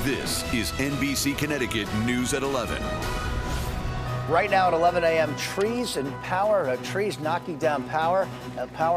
This is NBC Connecticut News at 11. Right now at 11 a.m., trees knocking down power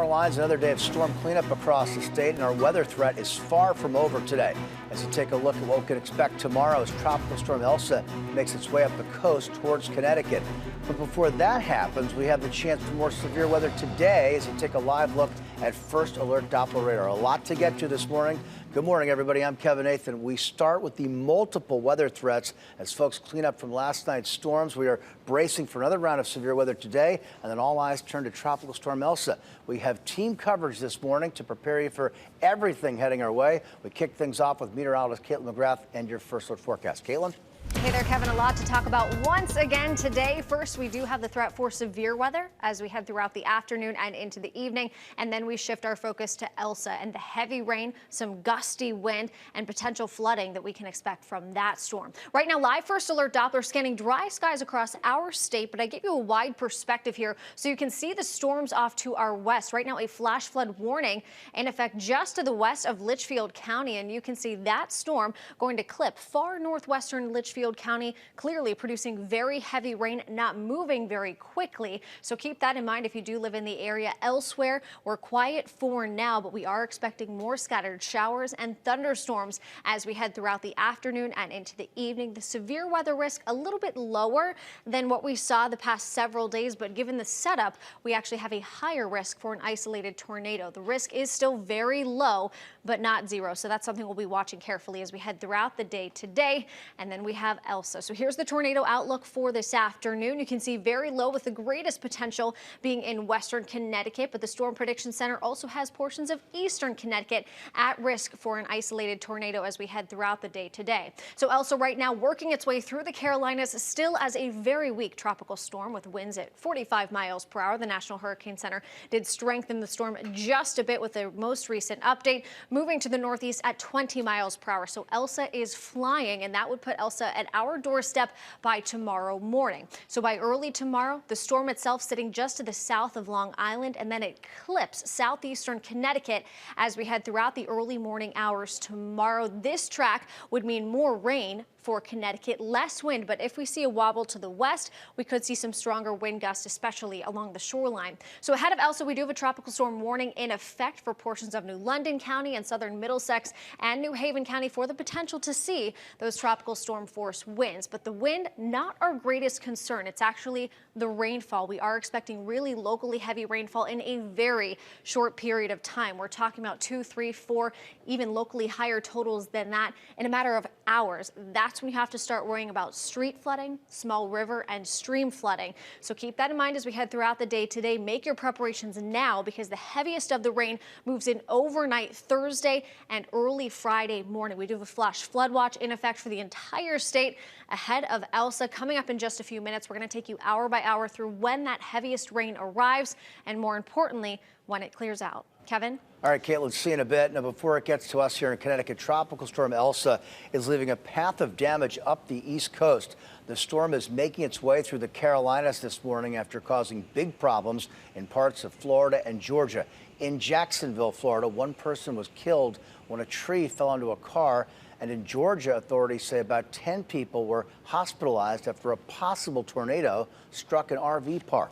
lines. Another day of storm cleanup across the state, and our weather threat is far from over today. As you take a look at what we can expect tomorrow as Tropical Storm Elsa makes its way up the coast towards Connecticut. But before that happens, we have the chance for more severe weather today as you take a live look at First Alert Doppler radar. A lot to get to this morning. Good morning, everybody. I'm Kevin Nathan. We start with the multiple weather threats as folks clean up from last night's storms. We are bracing for another round of severe weather today, and then all eyes turn to Tropical Storm Elsa. We have team coverage this morning to prepare you for everything heading our way. We kick things off with meteorologist Caitlin McGrath and your First Alert forecast. Caitlin? Hey there, Kevin. A lot to talk about once again today. First, we do have the threat for severe weather as we head throughout the afternoon and into the evening. And then we shift our focus to Elsa and the heavy rain, some gusty wind, and potential flooding that we can expect from that storm. Right now, live First Alert Doppler scanning dry skies across our state, but I give you a wide perspective here so you can see the storms off to our west. Right now, a flash flood warning in effect just to the west of Litchfield County, and you can see that storm going to clip far northwestern Litchfield County, clearly producing very heavy rain, not moving very quickly. So keep that in mind if you do live in the area. Elsewhere, we're quiet for now, but we are expecting more scattered showers and thunderstorms as we head throughout the afternoon and into the evening. The severe weather risk a little bit lower than what we saw the past several days, but given the setup, we actually have a higher risk for an isolated tornado. The risk is still very low, but not zero. So that's something we'll be watching carefully as we head throughout the day today. And then we have Elsa. So here's the tornado outlook for this afternoon. You can see very low with the greatest potential being in western Connecticut, but the Storm Prediction Center also has portions of eastern Connecticut at risk for an isolated tornado as we head throughout the day today. So Elsa right now working its way through the Carolinas still as a very weak tropical storm with winds at 45 miles per hour. The National Hurricane Center did strengthen the storm just a bit with the most recent update, moving to the northeast at 20 miles per hour. So Elsa is flying, and that would put Elsa at our doorstep by tomorrow morning. So by early tomorrow, the storm itself sitting just to the south of Long Island, and then it clips southeastern Connecticut as we head throughout the early morning hours tomorrow. This track would mean more rain for Connecticut, less wind, but if we see a wobble to the west, we could see some stronger wind gusts, especially along the shoreline. So ahead of Elsa, we do have a tropical storm warning in effect for portions of New London County and southern Middlesex and New Haven County for the potential to see those tropical storm force winds. But the wind, not our greatest concern. It's actually the rainfall. We are expecting really locally heavy rainfall in a very short period of time. We're talking about 2, 3, 4, even locally higher totals than that in a matter of hours. That's when you have to start worrying about street flooding, small river and stream flooding. So keep that in mind as we head throughout the day today. Make your preparations now because the heaviest of the rain moves in overnight Thursday and early Friday morning. We do have a flash flood watch in effect for the entire state ahead of Elsa. Coming up in just a few minutes, we're going to take you hour by hour through when that heaviest rain arrives and, more importantly, when it clears out. Kevin? All right, Caitlin, see you in a bit. Now, before it gets to us here in Connecticut, Tropical Storm Elsa is leaving a path of damage up the East Coast. The storm is making its way through the Carolinas this morning after causing big problems in parts of Florida and Georgia. In Jacksonville, Florida, one person was killed when a tree fell onto a car. And in Georgia, authorities say about 10 people were hospitalized after a possible tornado struck an RV park.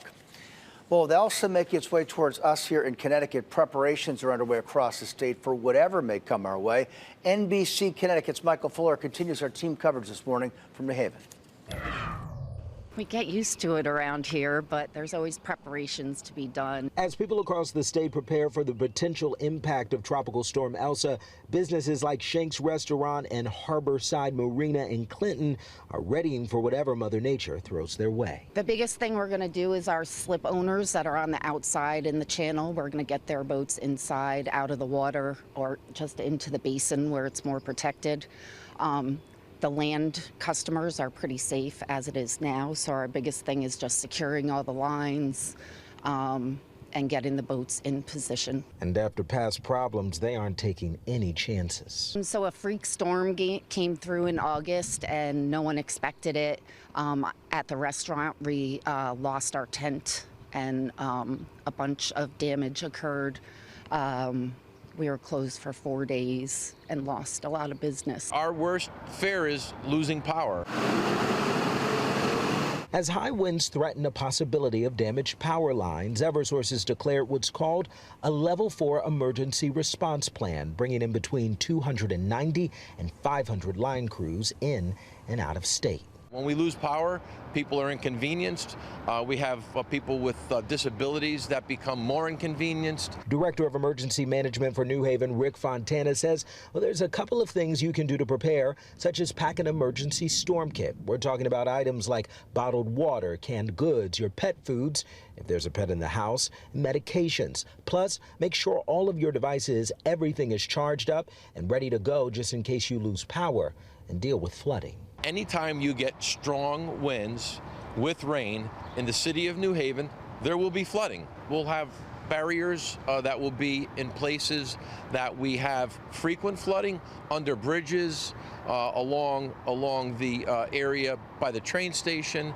Well, with Elsa making its way towards us here in Connecticut, preparations are underway across the state for whatever may come our way. NBC Connecticut's Michael Fuller continues our team coverage this morning from New Haven. We get used to it around here, but there's always preparations to be done. As people across the state prepare for the potential impact of Tropical Storm Elsa, businesses like Shank's Restaurant and Harborside Marina in Clinton are readying for whatever Mother Nature throws their way. The biggest thing we're going to do is our slip owners that are on the outside in the channel. We're going to get their boats inside, out of the water, or just into the basin where it's more protected. The land customers are pretty safe as it is now, so our biggest thing is just securing all the lines and getting the boats in position. And after past problems, they aren't taking any chances. So a freak storm came through in August and no one expected it. At the restaurant, we lost our tent and a bunch of damage occurred. We were closed for 4 days and lost a lot of business. Our worst fear is losing power. As high winds threaten a possibility of damaged power lines, Eversource declared what's called a Level 4 emergency response plan, bringing in between 290 and 500 line crews in and out of state. When we lose power, people are inconvenienced. We have people with disabilities that become more inconvenienced. Director of Emergency Management for New Haven, Rick Fontana, says, well, there's a couple of things you can do to prepare, such as pack an emergency storm kit. We're talking about items like bottled water, canned goods, your pet foods, if there's a pet in the house, medications. Plus, make sure all of your devices, everything is charged up and ready to go just in case you lose power, and deal with flooding. Anytime you get strong winds with rain in the city of New Haven, there will be flooding. We'll have barriers that will be in places that we have frequent flooding, under bridges, along the area by the train station,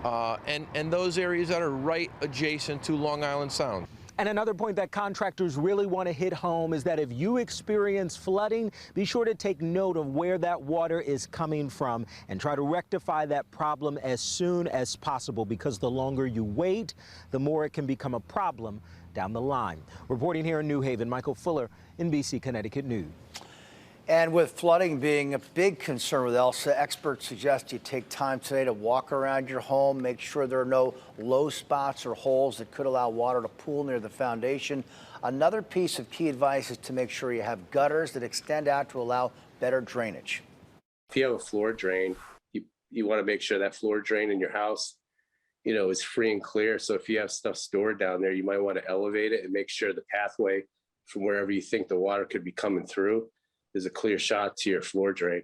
and those areas that are right adjacent to Long Island Sound. And another point that contractors really want to hit home is that if you experience flooding, be sure to take note of where that water is coming from and try to rectify that problem as soon as possible, because the longer you wait, the more it can become a problem down the line. Reporting here in New Haven, Michael Fuller, NBC Connecticut News. And with flooding being a big concern with Elsa, experts suggest you take time today to walk around your home, make sure there are no low spots or holes that could allow water to pool near the foundation. Another piece of key advice is to make sure you have gutters that extend out to allow better drainage. If you have a floor drain, you want to make sure that floor drain in your house, is free and clear. So if you have stuff stored down there, you might want to elevate it and make sure the pathway from wherever you think the water could be coming through is a clear shot to your floor drain.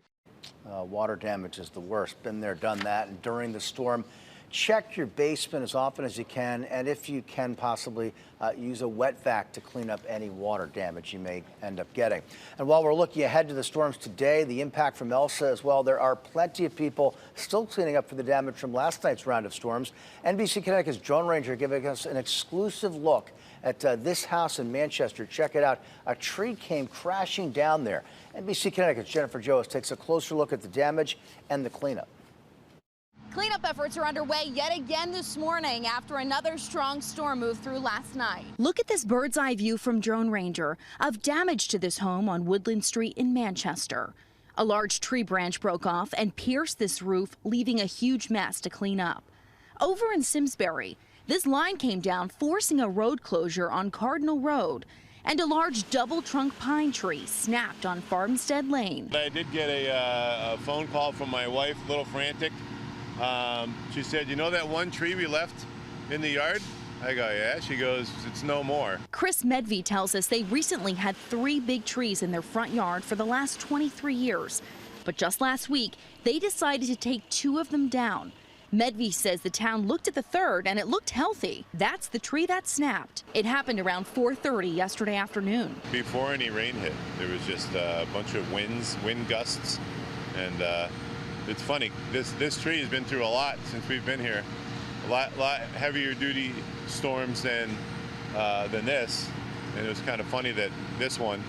Water damage is the worst. Been there, done that. And during the storm, check your basement as often as you can. And if you can, possibly use a wet vac to clean up any water damage you may end up getting. And while we're looking ahead to the storms today, the impact from Elsa as well, there are plenty of people still cleaning up for the damage from last night's round of storms. NBC Connecticut's drone ranger giving us an exclusive look at this house in Manchester. Check it out. A tree came crashing down there. NBC Connecticut's Jennifer Joas takes a closer look at the damage and the cleanup. Cleanup efforts are underway yet again this morning after another strong storm moved through last night. Look at this bird's eye view from Drone Ranger of damage to this home on Woodland Street in Manchester. A large tree branch broke off and pierced this roof, leaving a huge mess to clean up. Over in Simsbury, this line came down, forcing a road closure on Cardinal Road, and a large double-trunk pine tree snapped on Farmstead Lane. I did get a phone call from my wife, a little frantic. She said, you know that one tree we left in the yard? I go, yeah. She goes, it's no more. Chris Medvey tells us they recently had 3 big trees in their front yard for the last 23 years. But just last week, they decided to take 2 of them down. Medvey says the town looked at the third and it looked healthy. That's the tree that snapped. It happened around 4:30 yesterday afternoon. Before any rain hit, there was just a bunch of wind gusts. And it's funny, this tree has been through a lot since we've been here. A lot heavier duty storms than this. And it was kind of funny that this one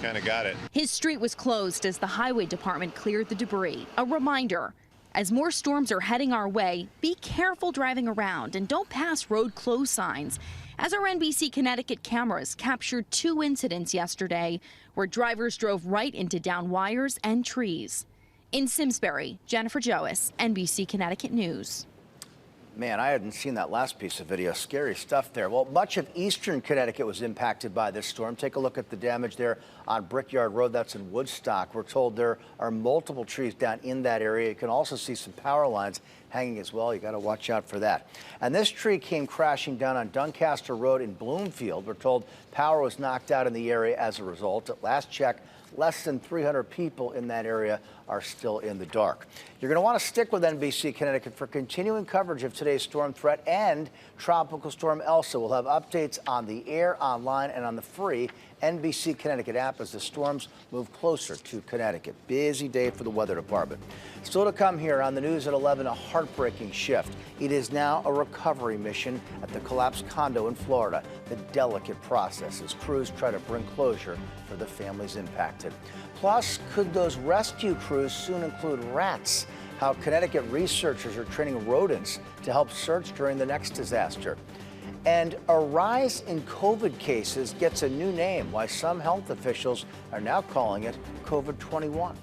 kind of got it. His street was closed as the highway department cleared the debris. A reminder, as more storms are heading our way, be careful driving around and don't pass road closed signs. As our NBC Connecticut cameras captured 2 incidents yesterday where drivers drove right into downed wires and trees. In Simsbury, Jennifer Joas, NBC Connecticut News. Man, I hadn't seen that last piece of video. Scary stuff there. Well, much of eastern Connecticut was impacted by this storm. Take a look at the damage there on Brickyard Road. That's in Woodstock. We're told there are multiple trees down in that area. You can also see some power lines hanging as well. You got to watch out for that. And this tree came crashing down on Doncaster Road in Bloomfield. We're told power was knocked out in the area as a result. At last check, less than 300 people in that area are still in the dark. You're going to want to stick with NBC Connecticut for continuing coverage of today's storm threat and Tropical Storm Elsa. We'll have updates on the air, online, and on the free NBC Connecticut app as the storms move closer to Connecticut. Busy day for the weather department. Still to come here on the news at 11, a heartbreaking shift. It is now a recovery mission at the collapsed condo in Florida. The delicate process as crews try to bring closure for the families impacted. Plus, could those rescue crews soon include rats? How Connecticut researchers are training rodents to help search during the next disaster. And a rise in COVID cases gets a new name, why some health officials are now calling it COVID-21.